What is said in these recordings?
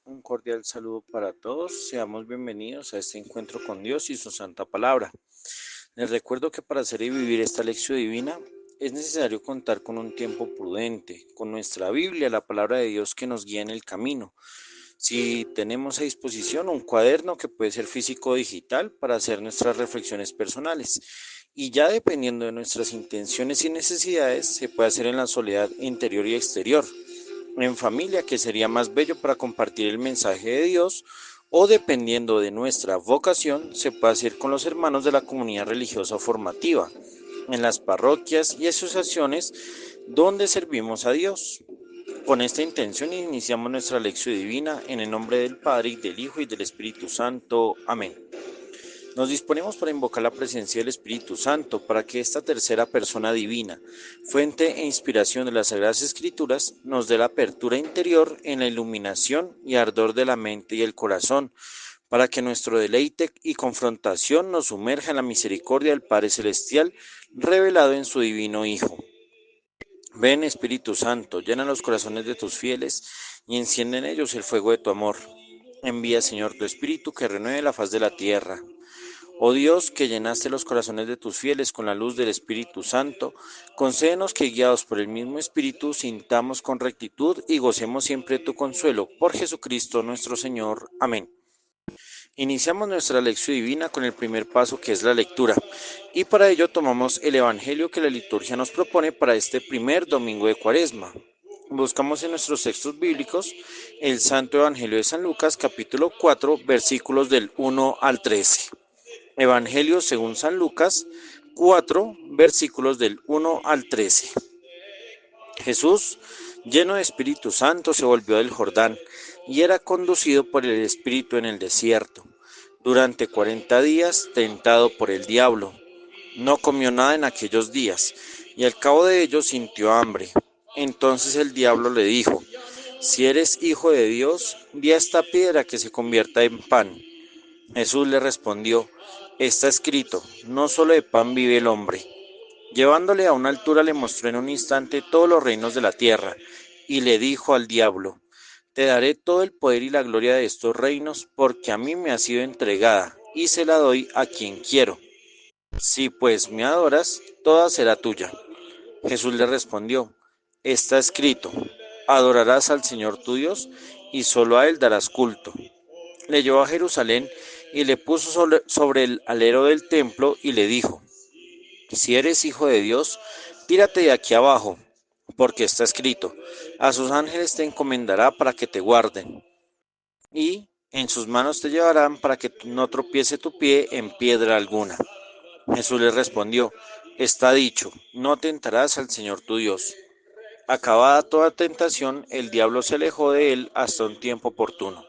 Un cordial saludo para todos. Seamos bienvenidos a este encuentro con Dios y su santa palabra. Les recuerdo que para hacer y vivir esta lección divina es necesario contar con un tiempo prudente, con nuestra Biblia, la palabra de Dios que nos guía en el camino. Si tenemos a disposición un cuaderno que puede ser físico o digital para hacer nuestras reflexiones personales. Y ya dependiendo de nuestras intenciones y necesidades, se puede hacer en la soledad interior y exterior, en familia, que sería más bello para compartir el mensaje de Dios, o dependiendo de nuestra vocación, se puede hacer con los hermanos de la comunidad religiosa formativa, en las parroquias y asociaciones donde servimos a Dios. Con esta intención iniciamos nuestra lección divina en el nombre del Padre, y del Hijo, y del Espíritu Santo. Amén. Nos disponemos para invocar la presencia del Espíritu Santo, para que esta tercera persona divina, fuente e inspiración de las Sagradas Escrituras, nos dé la apertura interior en la iluminación y ardor de la mente y el corazón, para que nuestro deleite y confrontación nos sumerja en la misericordia del Padre Celestial, revelado en su divino Hijo. Ven, Espíritu Santo, llena los corazones de tus fieles y enciende en ellos el fuego de tu amor. Envía, Señor, tu Espíritu, que renueve la faz de la tierra. Oh Dios, que llenaste los corazones de tus fieles con la luz del Espíritu Santo, concédenos que, guiados por el mismo Espíritu, sintamos con rectitud y gocemos siempre tu consuelo. Por Jesucristo nuestro Señor. Amén. Iniciamos nuestra lección divina con el primer paso, que es la lectura, y para ello tomamos el Evangelio que la liturgia nos propone para este primer domingo de Cuaresma. Buscamos en nuestros textos bíblicos el Santo Evangelio de San Lucas, capítulo 4, versículos del 1 al 13. Evangelio según San Lucas 4, versículos del 1 al 13. Jesús, lleno de Espíritu Santo, se volvió del Jordán y era conducido por el Espíritu en el desierto, durante 40 días tentado por el diablo. No comió nada en aquellos días, y al cabo de ellos sintió hambre. Entonces el diablo le dijo: si eres hijo de Dios, di a esta piedra que se convierta en pan. Jesús le respondió: está escrito, no solo de pan vive el hombre. Llevándole a una altura, le mostró en un instante todos los reinos de la tierra, y le dijo al diablo: te daré todo el poder y la gloria de estos reinos, porque a mí me ha sido entregada, y se la doy a quien quiero. Si pues me adoras, toda será tuya. Jesús le respondió: está escrito, adorarás al Señor tu Dios, y solo a Él darás culto. Le llevó a Jerusalén y le puso sobre el alero del templo y le dijo: si eres hijo de Dios, tírate de aquí abajo, porque está escrito, a sus ángeles te encomendará para que te guarden, y en sus manos te llevarán para que no tropiece tu pie en piedra alguna. Jesús le respondió: está dicho, no tentarás al Señor tu Dios. Acabada toda tentación, el diablo se alejó de él hasta un tiempo oportuno.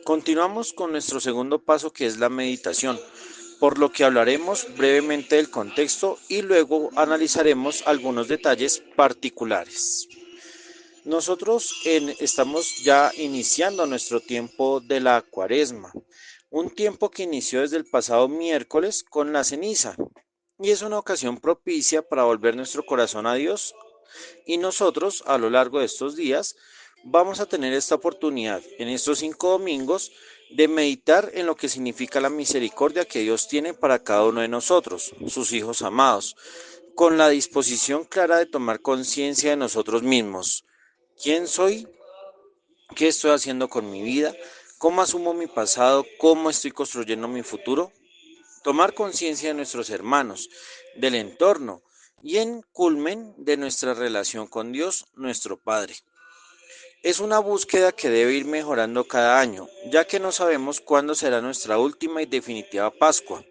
Continuamos con nuestro segundo paso, que es la meditación, por lo que hablaremos brevemente del contexto y luego analizaremos algunos detalles particulares. Estamos ya iniciando nuestro tiempo de la Cuaresma, un tiempo que inició desde el pasado miércoles con la ceniza, y es una ocasión propicia para volver nuestro corazón a Dios. Y nosotros, a lo largo de estos días, vamos a tener esta oportunidad en estos 5 domingos de meditar en lo que significa la misericordia que Dios tiene para cada uno de nosotros, sus hijos amados, con la disposición clara de tomar conciencia de nosotros mismos. ¿Quién soy? ¿Qué estoy haciendo con mi vida? ¿Cómo asumo mi pasado? ¿Cómo estoy construyendo mi futuro? Tomar conciencia de nuestros hermanos, del entorno y en culmen de nuestra relación con Dios, nuestro Padre. Es una búsqueda que debe ir mejorando cada año, ya que no sabemos cuándo será nuestra última y definitiva Pascua.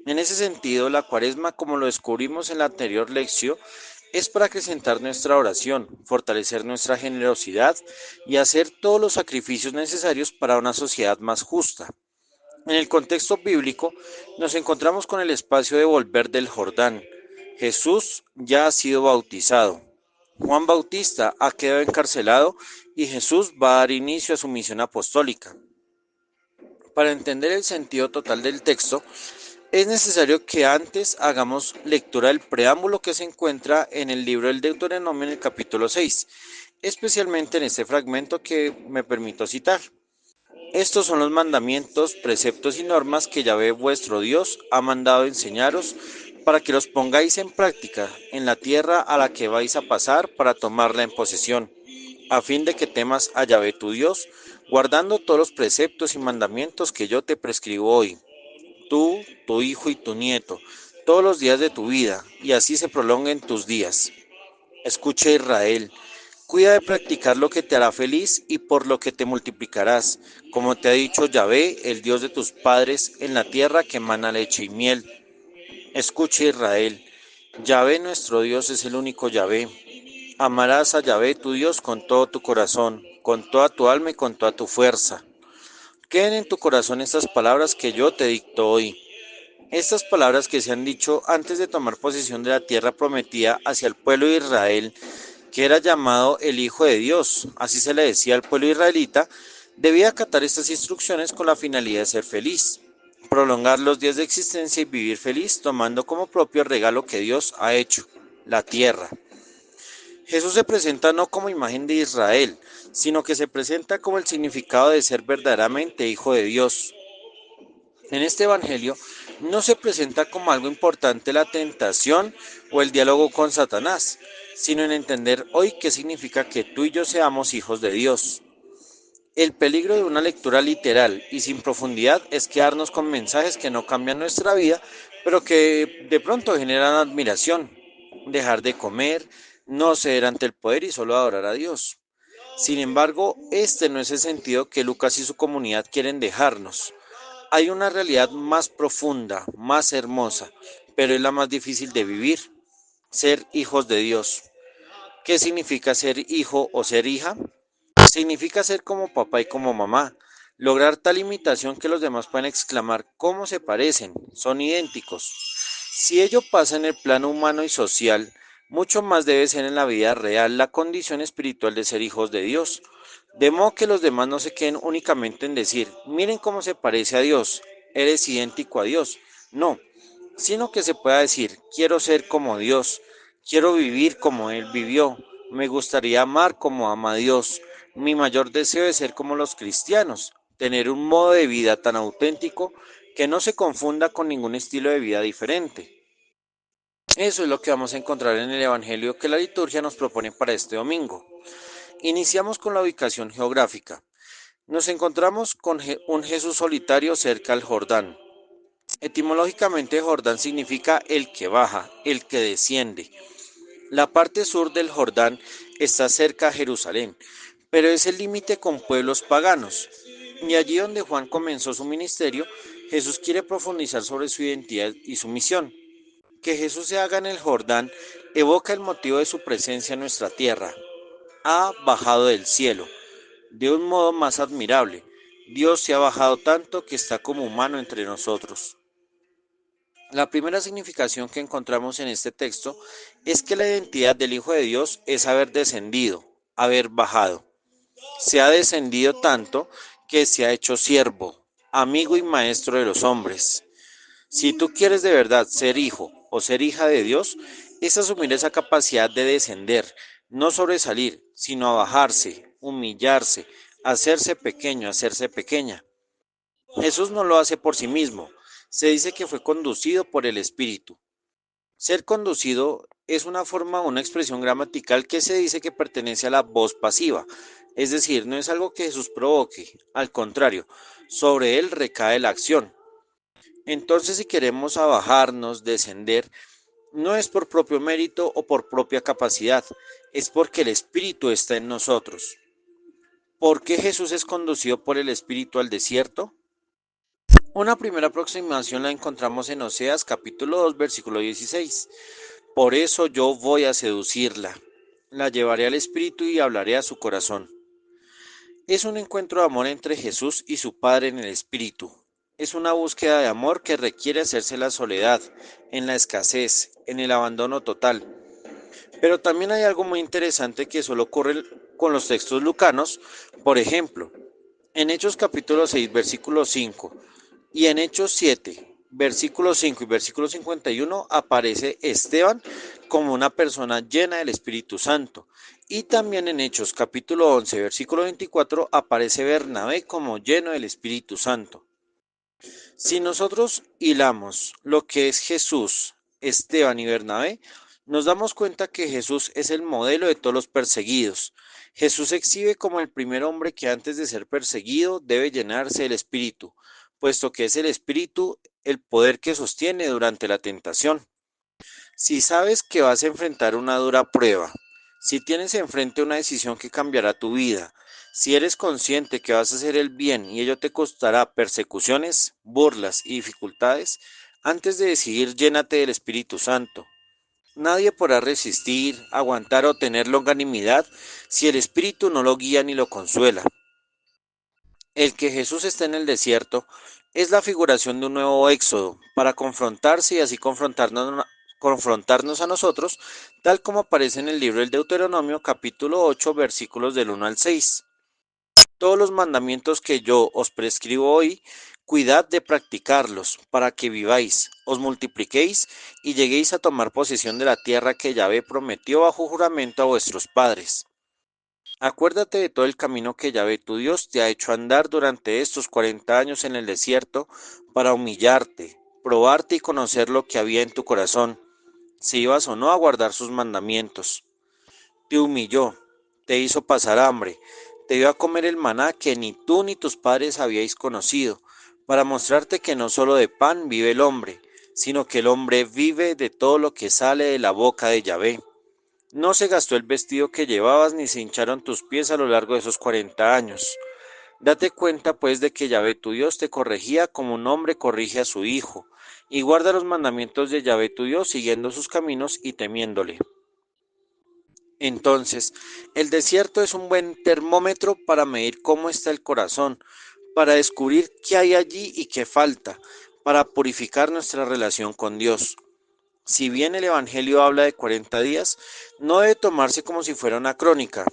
En ese sentido, la Cuaresma, como lo descubrimos en la anterior lección, es para acrecentar nuestra oración, fortalecer nuestra generosidad y hacer todos los sacrificios necesarios para una sociedad más justa. En el contexto bíblico, nos encontramos con el espacio de volver del Jordán. Jesús ya ha sido bautizado. Juan Bautista ha quedado encarcelado y Jesús va a dar inicio a su misión apostólica. Para entender el sentido total del texto, es necesario que antes hagamos lectura del preámbulo que se encuentra en el libro del Deuteronomio en el capítulo 6, especialmente en este fragmento que me permito citar. Estos son los mandamientos, preceptos y normas que Yahvé vuestro Dios ha mandado enseñaros para que los pongáis en práctica en la tierra a la que vais a pasar para tomarla en posesión, a fin de que temas a Yahvé tu Dios, guardando todos los preceptos y mandamientos que yo te prescribo hoy, tú, tu hijo y tu nieto, todos los días de tu vida, y así se prolonguen tus días. Escucha Israel, cuida de practicar lo que te hará feliz y por lo que te multiplicarás, como te ha dicho Yahvé, el Dios de tus padres, en la tierra que emana leche y miel. Escucha Israel, Yahvé nuestro Dios es el único Yahvé. Amarás a Yahvé tu Dios con todo tu corazón, con toda tu alma y con toda tu fuerza. Queden en tu corazón estas palabras que yo te dicto hoy. Estas palabras que se han dicho antes de tomar posesión de la tierra prometida hacia el pueblo de Israel, que era llamado el Hijo de Dios, así se le decía al pueblo israelita, debía acatar estas instrucciones con la finalidad de ser feliz, prolongar los días de existencia y vivir feliz tomando como propio el regalo que Dios ha hecho, la tierra. Jesús se presenta no como imagen de Israel, sino que se presenta como el significado de ser verdaderamente Hijo de Dios. En este Evangelio no se presenta como algo importante la tentación o el diálogo con Satanás, sino en entender hoy qué significa que tú y yo seamos hijos de Dios. El peligro de una lectura literal y sin profundidad es quedarnos con mensajes que no cambian nuestra vida, pero que de pronto generan admiración. Dejar de comer, no ceder ante el poder y solo adorar a Dios. Sin embargo, este no es el sentido que Lucas y su comunidad quieren dejarnos. Hay una realidad más profunda, más hermosa, pero es la más difícil de vivir: ser hijos de Dios. ¿Qué significa ser hijo o ser hija? Significa ser como papá y como mamá, lograr tal imitación que los demás puedan exclamar cómo se parecen, son idénticos. Si ello pasa en el plano humano y social, mucho más debe ser en la vida real la condición espiritual de ser hijos de Dios. De modo que los demás no se queden únicamente en decir, miren cómo se parece a Dios, eres idéntico a Dios. No, sino que se pueda decir, quiero ser como Dios, quiero vivir como Él vivió, me gustaría amar como ama Dios. Mi mayor deseo es ser como los cristianos, tener un modo de vida tan auténtico que no se confunda con ningún estilo de vida diferente. Eso es lo que vamos a encontrar en el Evangelio que la liturgia nos propone para este domingo. Iniciamos con la ubicación geográfica. Nos encontramos con un Jesús solitario cerca al Jordán. Etimológicamente Jordán significa el que baja, el que desciende. La parte sur del Jordán está cerca a Jerusalén, pero es el límite con pueblos paganos. Y allí donde Juan comenzó su ministerio, Jesús quiere profundizar sobre su identidad y su misión. Que Jesús se haga en el Jordán evoca el motivo de su presencia en nuestra tierra. Ha bajado del cielo, de un modo más admirable. Dios se ha bajado tanto que está como humano entre nosotros. La primera significación que encontramos en este texto es que la identidad del Hijo de Dios es haber descendido, haber bajado. Se ha descendido tanto que se ha hecho siervo, amigo y maestro de los hombres. Si tú quieres de verdad ser hijo o ser hija de Dios, es asumir esa capacidad de descender, no sobresalir, sino a bajarse, humillarse, hacerse pequeño, hacerse pequeña. Jesús no lo hace por sí mismo, se dice que fue conducido por el Espíritu. Ser conducido es una forma, una expresión gramatical que se dice que pertenece a la voz pasiva, es decir, no es algo que Jesús provoque, al contrario, sobre él recae la acción. Entonces, si queremos abajarnos, descender, no es por propio mérito o por propia capacidad, es porque el Espíritu está en nosotros. ¿Por qué Jesús es conducido por el Espíritu al desierto? Una primera aproximación la encontramos en Oseas capítulo 2 versículo 16. Por eso yo voy a seducirla, la llevaré al Espíritu y hablaré a su corazón. Es un encuentro de amor entre Jesús y su Padre en el Espíritu. Es una búsqueda de amor que requiere hacerse en la soledad, en la escasez, en el abandono total. Pero también hay algo muy interesante que solo ocurre con los textos lucanos. Por ejemplo, en Hechos capítulo 6 versículo 5 y en Hechos 7 versículo 5 y versículo 51 aparece Esteban como una persona llena del Espíritu Santo. Y también en Hechos capítulo 11, versículo 24 aparece Bernabé como lleno del Espíritu Santo. Si nosotros hilamos lo que es Jesús, Esteban y Bernabé, nos damos cuenta que Jesús es el modelo de todos los perseguidos. Jesús se exhibe como el primer hombre que antes de ser perseguido debe llenarse del Espíritu, puesto que es el Espíritu el poder que sostiene durante la tentación. Si sabes que vas a enfrentar una dura prueba, si tienes enfrente una decisión que cambiará tu vida, si eres consciente que vas a hacer el bien y ello te costará persecuciones, burlas y dificultades, antes de decidir llénate del Espíritu Santo. Nadie podrá resistir, aguantar o tener longanimidad si el Espíritu no lo guía ni lo consuela. El que Jesús esté en el desierto es la figuración de un nuevo éxodo para confrontarse y así confrontarnos a nosotros, tal como aparece en el libro del Deuteronomio capítulo 8 versículos del 1 al 6. Todos los mandamientos que yo os prescribo hoy, cuidad de practicarlos, para que viváis, os multipliquéis y lleguéis a tomar posesión de la tierra que Yahvé prometió bajo juramento a vuestros padres. Acuérdate de todo el camino que Yahvé tu Dios te ha hecho andar durante estos 40 años en el desierto para humillarte, probarte y conocer lo que había en tu corazón, si ibas o no a guardar sus mandamientos. Te humilló, te hizo pasar hambre, te dio a comer el maná que ni tú ni tus padres habíais conocido, para mostrarte que no solo de pan vive el hombre, sino que el hombre vive de todo lo que sale de la boca de Yahvé. No se gastó el vestido que llevabas ni se hincharon tus pies a lo largo de esos 40 años. Date cuenta pues de que Yahvé tu Dios te corregía como un hombre corrige a su hijo, y guarda los mandamientos de Yahvé tu Dios siguiendo sus caminos y temiéndole. Entonces, el desierto es un buen termómetro para medir cómo está el corazón, para descubrir qué hay allí y qué falta, para purificar nuestra relación con Dios. Si bien el Evangelio habla de 40 días, no debe tomarse como si fuera una crónica,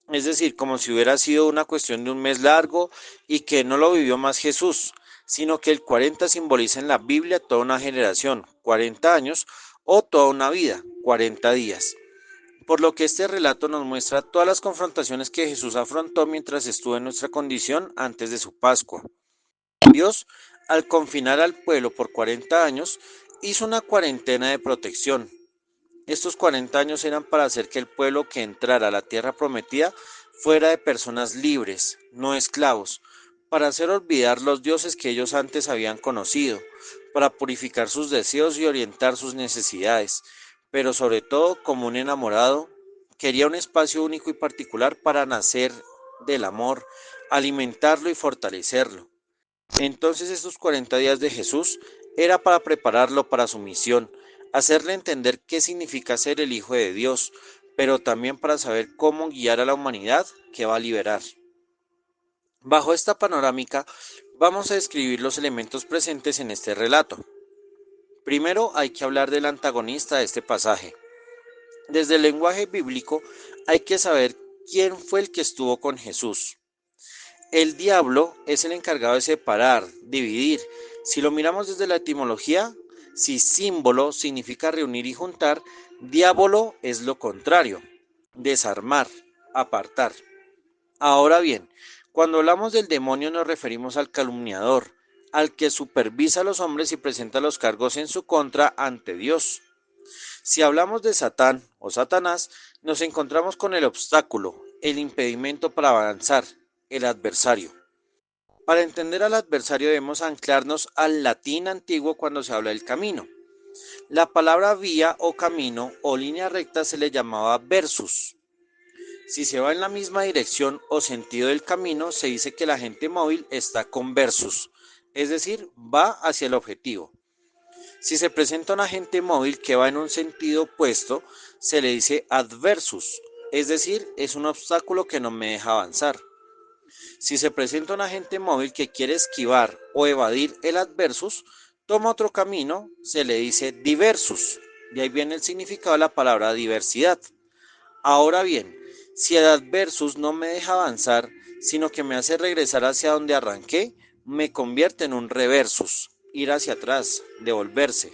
es decir, como si hubiera sido una cuestión de un mes largo y que no lo vivió más Jesús, sino que el 40 simboliza en la Biblia toda una generación, 40 años, o toda una vida, 40 días. Por lo que este relato nos muestra todas las confrontaciones que Jesús afrontó mientras estuvo en nuestra condición antes de su Pascua. Dios, al confinar al pueblo por 40 años, hizo una cuarentena de protección. Estos 40 años eran para hacer que el pueblo que entrara a la tierra prometida fuera de personas libres, no esclavos, para hacer olvidar los dioses que ellos antes habían conocido, para purificar sus deseos y orientar sus necesidades, pero sobre todo como un enamorado, quería un espacio único y particular para nacer del amor, alimentarlo y fortalecerlo. Entonces estos 40 días de Jesús era para prepararlo para su misión, hacerle entender qué significa ser el Hijo de Dios, pero también para saber cómo guiar a la humanidad que va a liberar. Bajo esta panorámica, vamos a describir los elementos presentes en este relato. Primero hay que hablar del antagonista de este pasaje. Desde el lenguaje bíblico hay que saber quién fue el que estuvo con Jesús. El diablo es el encargado de separar, dividir. Si lo miramos desde la etimología, si símbolo significa reunir y juntar, diablo es lo contrario, desarmar, apartar. Ahora bien, cuando hablamos del demonio nos referimos al calumniador, al que supervisa a los hombres y presenta los cargos en su contra ante Dios. Si hablamos de Satán o Satanás, nos encontramos con el obstáculo, el impedimento para avanzar, el adversario. Para entender al adversario debemos anclarnos al latín antiguo cuando se habla del camino. La palabra vía o camino o línea recta se le llamaba versus. Si se va en la misma dirección o sentido del camino, se dice que la gente móvil está conversus, es decir, va hacia el objetivo. Si se presenta un agente móvil que va en un sentido opuesto, se le dice adversus, es decir, es un obstáculo que no me deja avanzar. Si se presenta un agente móvil que quiere esquivar o evadir el adversus, toma otro camino, se le dice diversus. De ahí viene el significado de la palabra diversidad. Ahora bien, si el adversus no me deja avanzar, sino que me hace regresar hacia donde arranqué, me convierte en un reversus. ir hacia atrás, devolverse.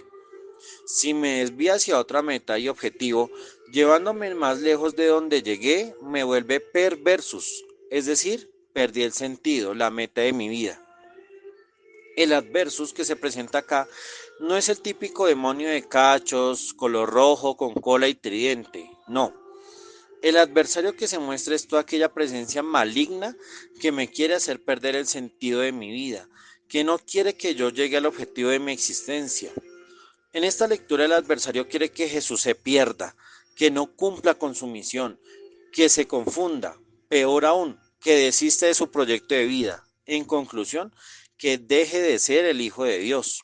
Si me desvía hacia otra meta y objetivo, llevándome más lejos de donde llegué, me vuelve perversus, es decir, perdí el sentido, la meta de mi vida. El adversus que se presenta acá no es el típico demonio de cachos, color rojo, con cola y tridente, no. El adversario que se muestra es toda aquella presencia maligna que me quiere hacer perder el sentido de mi vida, que no quiere que yo llegue al objetivo de mi existencia. En esta lectura el adversario quiere que Jesús se pierda, que no cumpla con su misión, que se confunda, peor aún, que desista de su proyecto de vida. En conclusión, que deje de ser el Hijo de Dios.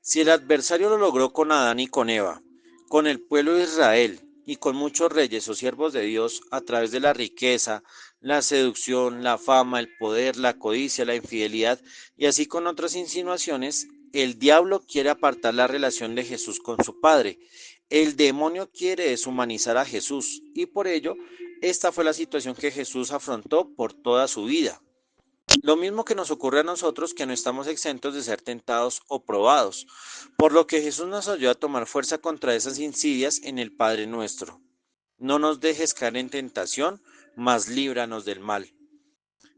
Si el adversario lo logró con Adán y con Eva, con el pueblo de Israel y con muchos reyes o siervos de Dios a través de la riqueza, la seducción, la fama, el poder, la codicia, la infidelidad y así con otras insinuaciones, el diablo quiere apartar la relación de Jesús con su Padre. El demonio quiere deshumanizar a Jesús y por ello esta fue la situación que Jesús afrontó por toda su vida. Lo mismo que nos ocurre a nosotros, que no estamos exentos de ser tentados o probados, por lo que Jesús nos ayuda a tomar fuerza contra esas insidias en el Padre nuestro. No nos dejes caer en tentación, mas líbranos del mal.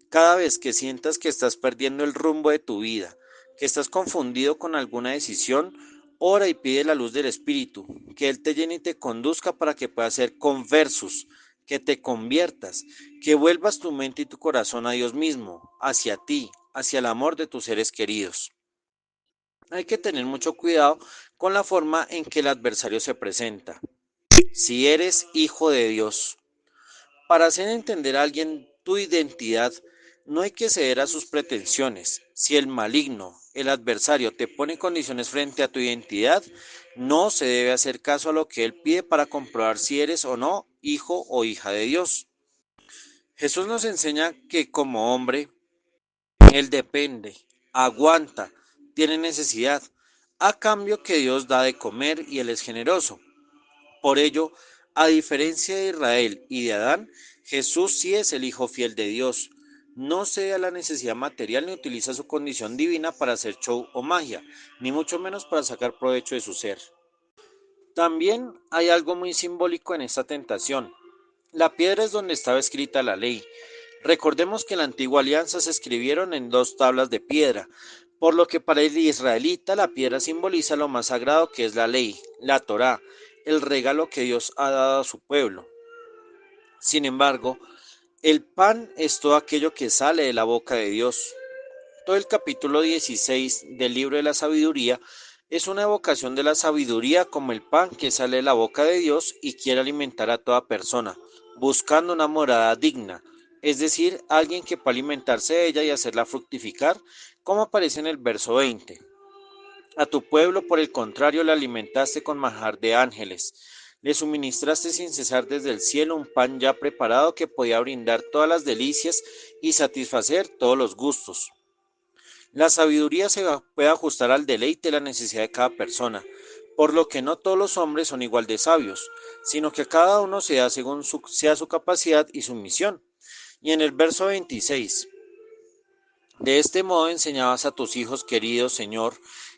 Cada vez que sientas que estás perdiendo el rumbo de tu vida, que estás confundido con alguna decisión, ora y pide la luz del Espíritu, que Él te llene y te conduzca para que puedas ser conversus, que te conviertas, que vuelvas tu mente y tu corazón a Dios mismo, hacia ti, hacia el amor de tus seres queridos. Hay que tener mucho cuidado con la forma en que el adversario se presenta. Si eres hijo de Dios, para hacer entender a alguien tu identidad, no hay que ceder a sus pretensiones. Si el maligno, el adversario, te pone condiciones frente a tu identidad, no se debe hacer caso a lo que él pide para comprobar si eres o no hijo o hija de Dios. Jesús nos enseña que como hombre, él depende, aguanta, tiene necesidad, a cambio que Dios da de comer y él es generoso. Por ello, a diferencia de Israel y de Adán, Jesús sí es el Hijo fiel de Dios. No cede a la necesidad material ni utiliza su condición divina para hacer show o magia, ni mucho menos para sacar provecho de su ser. También hay algo muy simbólico en esta tentación. La piedra es donde estaba escrita la ley. Recordemos que en la antigua alianza se escribieron en dos tablas de piedra, por lo que para el israelita la piedra simboliza lo más sagrado que es la ley, la Torá, el regalo que Dios ha dado a su pueblo. Sin embargo, el pan es todo aquello que sale de la boca de Dios. Todo el capítulo 16 del libro de la sabiduría es una evocación de la sabiduría como el pan que sale de la boca de Dios y quiere alimentar a toda persona, buscando una morada digna, es decir, alguien que pueda alimentarse de ella y hacerla fructificar, como aparece en el verso 20. A tu pueblo, por el contrario, le alimentaste con manjar de ángeles. Le suministraste sin cesar desde el cielo un pan ya preparado que podía brindar todas las delicias y satisfacer todos los gustos. La sabiduría se puede ajustar al deleite y la necesidad de cada persona, por lo que no todos los hombres son igual de sabios, sino que cada uno sea según sea su capacidad y su misión. Y en el verso 26, de este modo enseñabas a tus hijos queridos, Señor,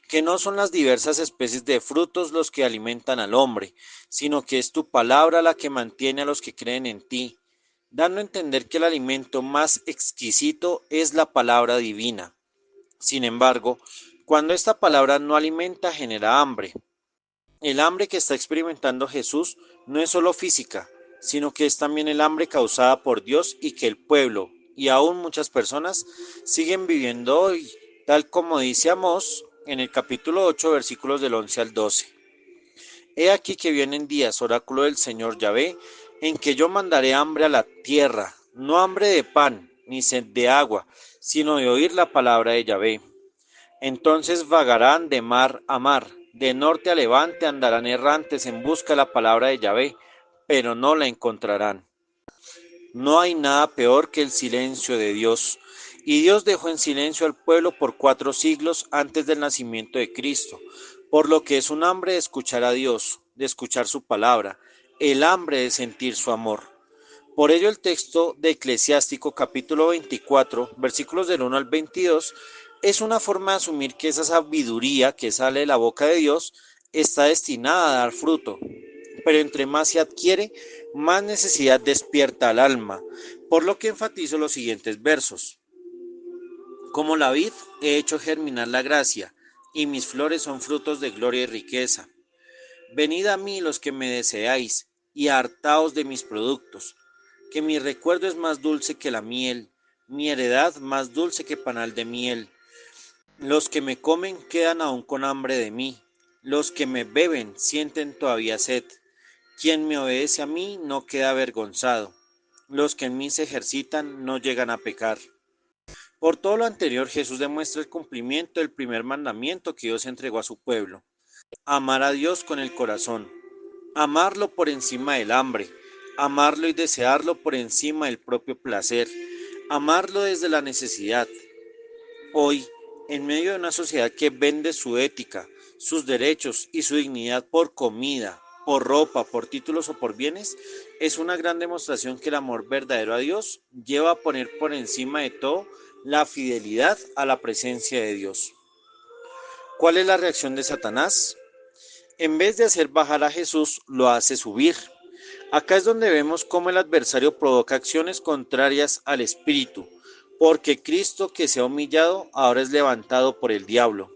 que no son las diversas especies de frutos los que alimentan al hombre, sino que es tu palabra la que mantiene a los que creen en ti, dando a entender que el alimento más exquisito es la palabra divina. Sin embargo, cuando esta palabra no alimenta, genera hambre. El hambre que está experimentando Jesús no es solo física, sino que es también el hambre causada por Dios y que el pueblo y aún muchas personas siguen viviendo hoy, tal como dice Amós en el capítulo 8, versículos del 11 al 12. He aquí que vienen días, oráculo del Señor Yahvé, en que yo mandaré hambre a la tierra, no hambre de pan, ni sed de agua, sino de oír la palabra de Yahvé. Entonces vagarán de mar a mar, de norte a levante andarán errantes en busca de la palabra de Yahvé, pero no la encontrarán. No hay nada peor que el silencio de Dios. Y Dios dejó en silencio al pueblo por 4 siglos antes del nacimiento de Cristo, por lo que es un hambre de escuchar a Dios, de escuchar su palabra, el hambre de sentir su amor. Por ello el texto de Eclesiástico capítulo 24, versículos del 1 al 22, Es una forma de asumir que esa sabiduría que sale de la boca de Dios está destinada a dar fruto, pero entre más se adquiere, más necesidad despierta al alma, por lo que enfatizo los siguientes versos. Como la vid he hecho germinar la gracia, y mis flores son frutos de gloria y riqueza. Venid a mí los que me deseáis, y hartaos de mis productos, que mi recuerdo es más dulce que la miel, mi heredad más dulce que panal de miel. Los que me comen quedan aún con hambre de mí, los que me beben sienten todavía sed. Quien me obedece a mí no queda avergonzado, los que en mí se ejercitan no llegan a pecar. Por todo lo anterior, Jesús demuestra el cumplimiento del primer mandamiento que Dios entregó a su pueblo: amar a Dios con el corazón, amarlo por encima del hambre, amarlo y desearlo por encima del propio placer, amarlo desde la necesidad. Hoy, en medio de una sociedad que vende su ética, sus derechos y su dignidad por comida, por ropa, por títulos o por bienes, es una gran demostración que el amor verdadero a Dios lleva a poner por encima de todo la fidelidad a la presencia de Dios. ¿Cuál es la reacción de Satanás? En vez de hacer bajar a Jesús, lo hace subir. Acá es donde vemos cómo el adversario provoca acciones contrarias al Espíritu, porque Cristo que se ha humillado ahora es levantado por el diablo.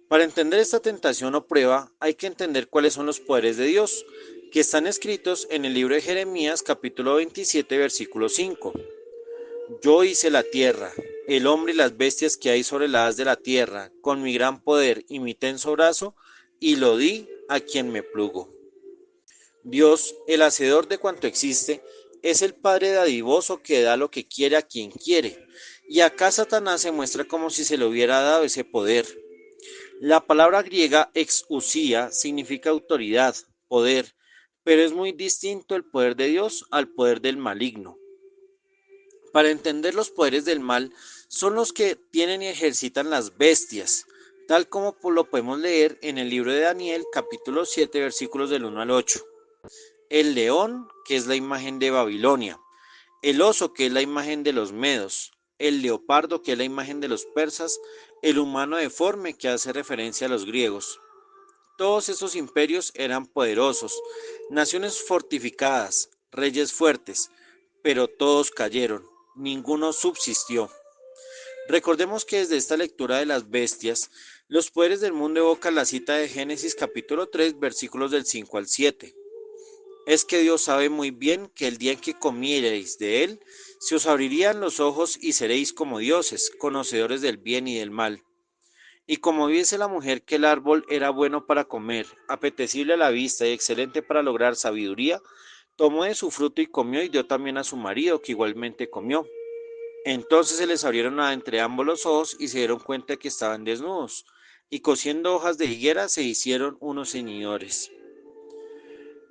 Para entender esta tentación o prueba, hay que entender cuáles son los poderes de Dios, que están escritos en el libro de Jeremías capítulo 27 versículo 5. Yo hice la tierra, el hombre y las bestias que hay sobre la haz de la tierra, con mi gran poder y mi tenso brazo, y lo di a quien me plugo. Dios, el hacedor de cuanto existe, es el Padre dadivoso que da lo que quiere a quien quiere, y acá Satanás se muestra como si se le hubiera dado ese poder. La palabra griega exousia significa autoridad, poder, pero es muy distinto el poder de Dios al poder del maligno. Para entender los poderes del mal, son los que tienen y ejercitan las bestias, tal como lo podemos leer en el libro de Daniel, capítulo 7, versículos del 1 al 8. El león, que es la imagen de Babilonia, el oso, que es la imagen de los medos, el leopardo, que es la imagen de los persas, el humano deforme, que hace referencia a los griegos. Todos estos imperios eran poderosos, naciones fortificadas, reyes fuertes, pero todos cayeron, ninguno subsistió. Recordemos que desde esta lectura de las bestias, los poderes del mundo evocan la cita de Génesis capítulo 3, versículos del 5 al 7. Es que Dios sabe muy bien que el día en que comiereis de él, se os abrirían los ojos y seréis como dioses, conocedores del bien y del mal. Y como viese la mujer que el árbol era bueno para comer, apetecible a la vista y excelente para lograr sabiduría, tomó de su fruto y comió, y dio también a su marido, que igualmente comió. Entonces se les abrieron entre ambos los ojos y se dieron cuenta que estaban desnudos, y cosiendo hojas de higuera se hicieron unos ceñidores.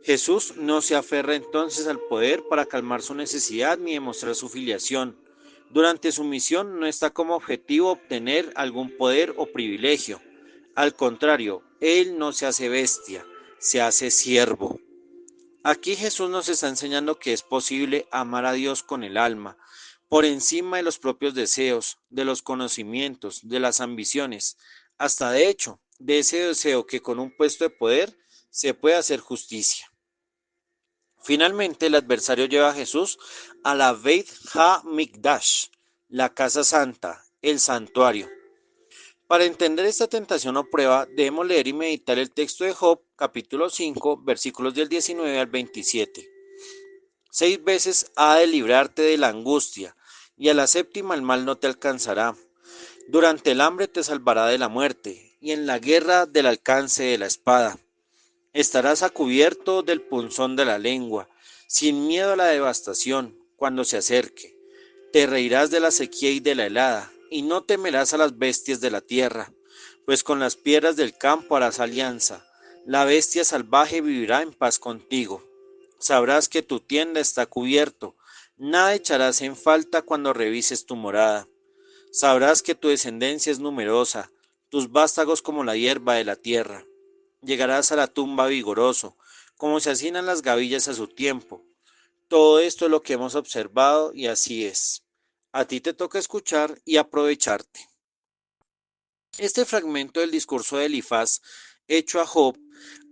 Jesús no se aferra entonces al poder para calmar su necesidad ni demostrar su filiación. Durante su misión no está como objetivo obtener algún poder o privilegio. Al contrario, Él no se hace bestia, se hace siervo. Aquí Jesús nos está enseñando que es posible amar a Dios con el alma, por encima de los propios deseos, de los conocimientos, de las ambiciones, hasta de hecho, de ese deseo que con un puesto de poder se puede hacer justicia. Finalmente, el adversario lleva a Jesús a la Beit HaMikdash, la casa santa, el santuario. Para entender esta tentación o prueba, debemos leer y meditar el texto de Job, capítulo 5, versículos del 19 al 27. 6 veces ha de librarte de la angustia, y a la séptima el mal no te alcanzará. Durante el hambre te salvará de la muerte, y en la guerra del alcance de la espada. Estarás a cubierto del punzón de la lengua, sin miedo a la devastación cuando se acerque. Te reirás de la sequía y de la helada, y no temerás a las bestias de la tierra, pues con las piedras del campo harás alianza. La bestia salvaje vivirá en paz contigo. Sabrás que tu tienda está cubierto, nada echarás en falta cuando revises tu morada. Sabrás que tu descendencia es numerosa, tus vástagos como la hierba de la tierra. Llegarás a la tumba vigoroso, como se hacinan las gavillas a su tiempo. Todo esto es lo que hemos observado y así es. A ti te toca escuchar y aprovecharte. Este fragmento del discurso de Elifaz, hecho a Job,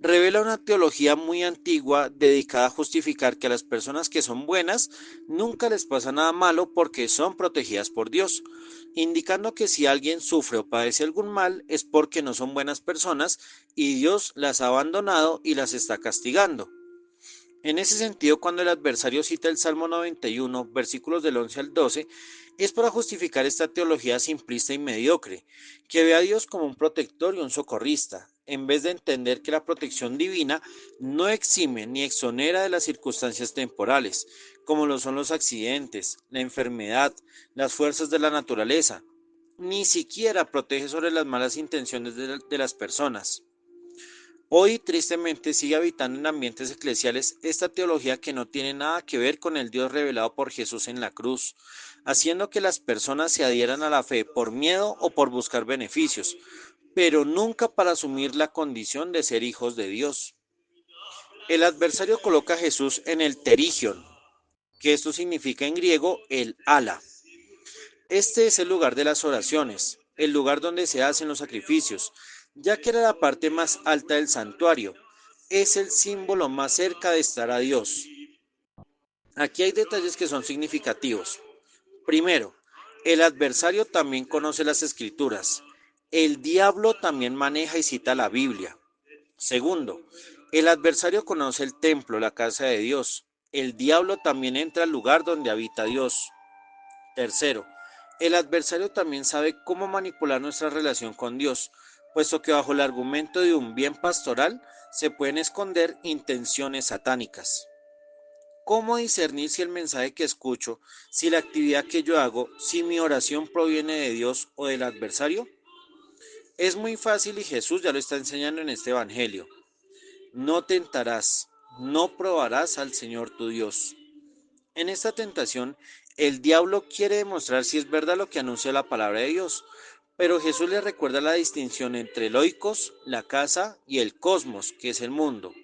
revela una teología muy antigua dedicada a justificar que a las personas que son buenas nunca les pasa nada malo porque son protegidas por Dios, indicando que si alguien sufre o padece algún mal es porque no son buenas personas y Dios las ha abandonado y las está castigando. En ese sentido, cuando el adversario cita el Salmo 91, versículos del 11 al 12, es para justificar esta teología simplista y mediocre, que ve a Dios como un protector y un socorrista, en vez de entender que la protección divina no exime ni exonera de las circunstancias temporales, como lo son los accidentes, la enfermedad, las fuerzas de la naturaleza, ni siquiera protege sobre las malas intenciones de las personas. Hoy tristemente sigue habitando en ambientes eclesiales esta teología que no tiene nada que ver con el Dios revelado por Jesús en la cruz, haciendo que las personas se adhieran a la fe por miedo o por buscar beneficios, pero nunca para asumir la condición de ser hijos de Dios. El adversario coloca a Jesús en el terigion, que esto significa en griego el ala. Este es el lugar de las oraciones, el lugar donde se hacen los sacrificios, ya que era la parte más alta del santuario. Es el símbolo más cerca de estar a Dios. Aquí hay detalles que son significativos. Primero, el adversario también conoce las escrituras. El diablo también maneja y cita la Biblia. Segundo, el adversario conoce el templo, la casa de Dios. El diablo también entra al lugar donde habita Dios. Tercero, el adversario también sabe cómo manipular nuestra relación con Dios, puesto que bajo el argumento de un bien pastoral se pueden esconder intenciones satánicas. ¿Cómo discernir si el mensaje que escucho, si la actividad que yo hago, si mi oración proviene de Dios o del adversario? Es muy fácil y Jesús ya lo está enseñando en este Evangelio. No tentarás, no probarás al Señor tu Dios. En esta tentación, el diablo quiere demostrar si es verdad lo que anuncia la palabra de Dios, pero Jesús le recuerda la distinción entre el oikos, la casa, y el cosmos, que es el mundo.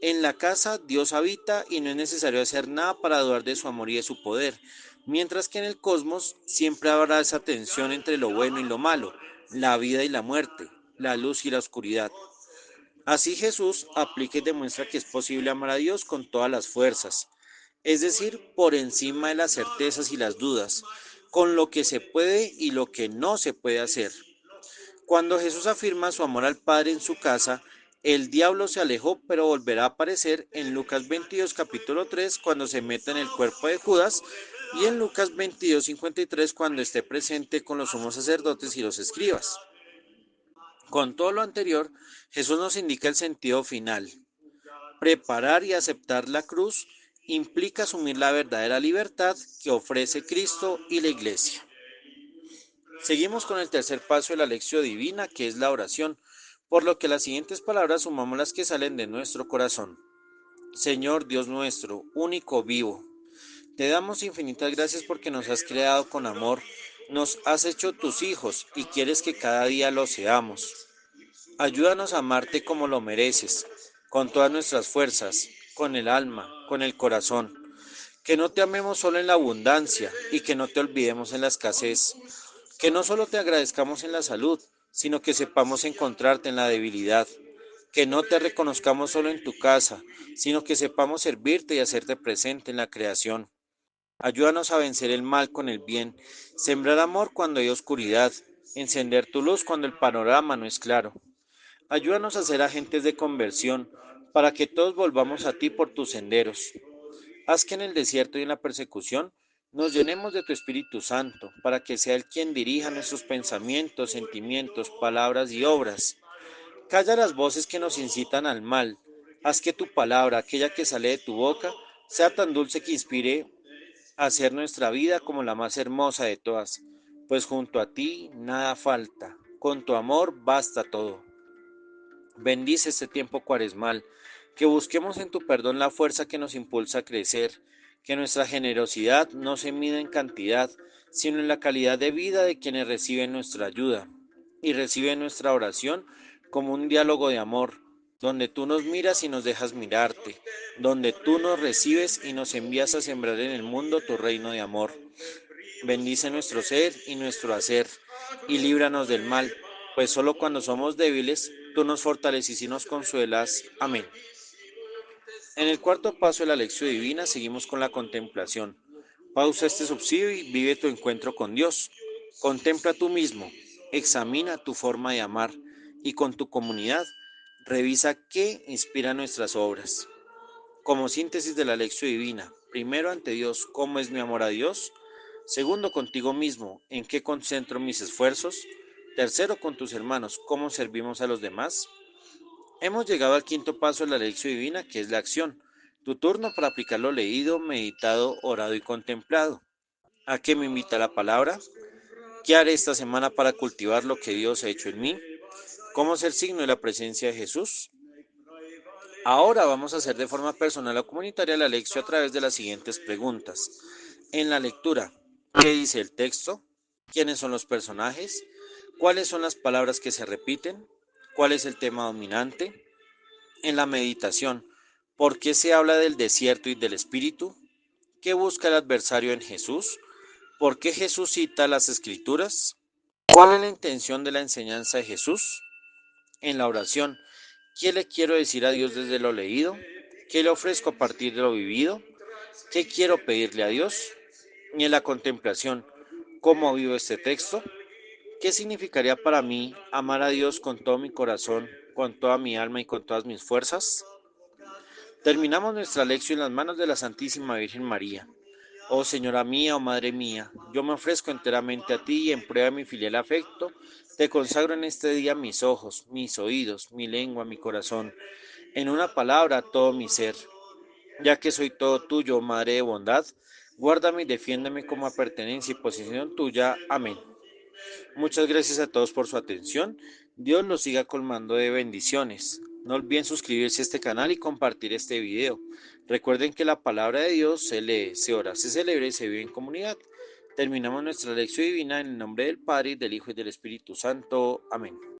En la casa Dios habita y no es necesario hacer nada para dudar de su amor y de su poder, mientras que en el cosmos siempre habrá esa tensión entre lo bueno y lo malo, la vida y la muerte, la luz y la oscuridad. Así Jesús aplica y demuestra que es posible amar a Dios con todas las fuerzas, es decir, por encima de las certezas y las dudas, con lo que se puede y lo que no se puede hacer. Cuando Jesús afirma su amor al Padre en su casa, el diablo se alejó, pero volverá a aparecer en Lucas 22, capítulo 3, cuando se meta en el cuerpo de Judas, y en Lucas 22, 53, cuando esté presente con los sumos sacerdotes y los escribas. Con todo lo anterior, Jesús nos indica el sentido final. Preparar y aceptar la cruz implica asumir la verdadera libertad que ofrece Cristo y la Iglesia. Seguimos con el tercer paso de la lección divina, que es la oración, por lo que las siguientes palabras sumamos las que salen de nuestro corazón. Señor Dios nuestro, único vivo, te damos infinitas gracias porque nos has creado con amor, nos has hecho tus hijos y quieres que cada día lo seamos. Ayúdanos a amarte como lo mereces, con todas nuestras fuerzas, con el alma, con el corazón. Que no te amemos solo en la abundancia y que no te olvidemos en la escasez. Que no solo te agradezcamos en la salud, sino que sepamos encontrarte en la debilidad. Que no te reconozcamos solo en tu casa, sino que sepamos servirte y hacerte presente en la creación. Ayúdanos a vencer el mal con el bien, sembrar amor cuando hay oscuridad, encender tu luz cuando el panorama no es claro. Ayúdanos a ser agentes de conversión, para que todos volvamos a ti por tus senderos. Haz que en el desierto y en la persecución nos llenemos de tu Espíritu Santo, para que sea Él quien dirija nuestros pensamientos, sentimientos, palabras y obras. Calla las voces que nos incitan al mal. Haz que tu palabra, aquella que sale de tu boca, sea tan dulce que inspire a hacer nuestra vida como la más hermosa de todas, pues junto a ti nada falta. Con tu amor basta todo. Bendice este tiempo cuaresmal, que busquemos en tu perdón la fuerza que nos impulsa a crecer, que nuestra generosidad no se mida en cantidad, sino en la calidad de vida de quienes reciben nuestra ayuda y reciben nuestra oración como un diálogo de amor, donde tú nos miras y nos dejas mirarte, donde tú nos recibes y nos envías a sembrar en el mundo tu reino de amor. Bendice nuestro ser y nuestro hacer, y líbranos del mal. pues solo cuando somos débiles, tú nos fortaleces y nos consuelas. Amén. En el cuarto paso de la lección divina seguimos con la contemplación. Pausa este subsidio y vive tu encuentro con Dios. Contempla tú mismo, examina tu forma de amar y con tu comunidad revisa qué inspira nuestras obras. Como síntesis de la lección divina, primero ante Dios, ¿cómo es mi amor a Dios? Segundo, contigo mismo, ¿en qué concentro mis esfuerzos? Tercero, con tus hermanos, ¿cómo servimos a los demás? Hemos llegado al quinto paso de la lección divina, que es la acción. Tu turno para aplicar lo leído, meditado, orado y contemplado. ¿A qué me invita la palabra? ¿Qué haré esta semana para cultivar lo que Dios ha hecho en mí? ¿Cómo es el signo de la presencia de Jesús? Ahora vamos a hacer de forma personal o comunitaria la lección a través de las siguientes preguntas. En la lectura, ¿qué dice el texto? ¿Quiénes son los personajes? ¿Cuáles son las palabras que se repiten? ¿Cuál es el tema dominante? En la meditación, ¿por qué se habla del desierto y del espíritu? ¿Qué busca el adversario en Jesús? ¿Por qué Jesús cita las escrituras? ¿Cuál es la intención de la enseñanza de Jesús? En la oración, ¿qué le quiero decir a Dios desde lo leído? ¿Qué le ofrezco a partir de lo vivido? ¿Qué quiero pedirle a Dios? Y en la contemplación, ¿cómo vivo este texto? ¿Qué significaría para mí amar a Dios con todo mi corazón, con toda mi alma y con todas mis fuerzas? Terminamos nuestra lección en las manos de la Santísima Virgen María. Oh Señora mía, oh Madre mía, yo me ofrezco enteramente a ti y en prueba de mi filial afecto, te consagro en este día mis ojos, mis oídos, mi lengua, mi corazón, en una palabra todo mi ser. Ya que soy todo tuyo, Madre de bondad, guárdame y defiéndeme como a pertenencia y posesión tuya. Amén. Muchas gracias a todos por su atención. Dios los siga colmando de bendiciones. No olviden suscribirse a este canal y compartir este video. Recuerden que la palabra de Dios se lee, se ora, se celebra y se vive en comunidad. Terminamos nuestra lección divina en el nombre del Padre, del Hijo y del Espíritu Santo. Amén.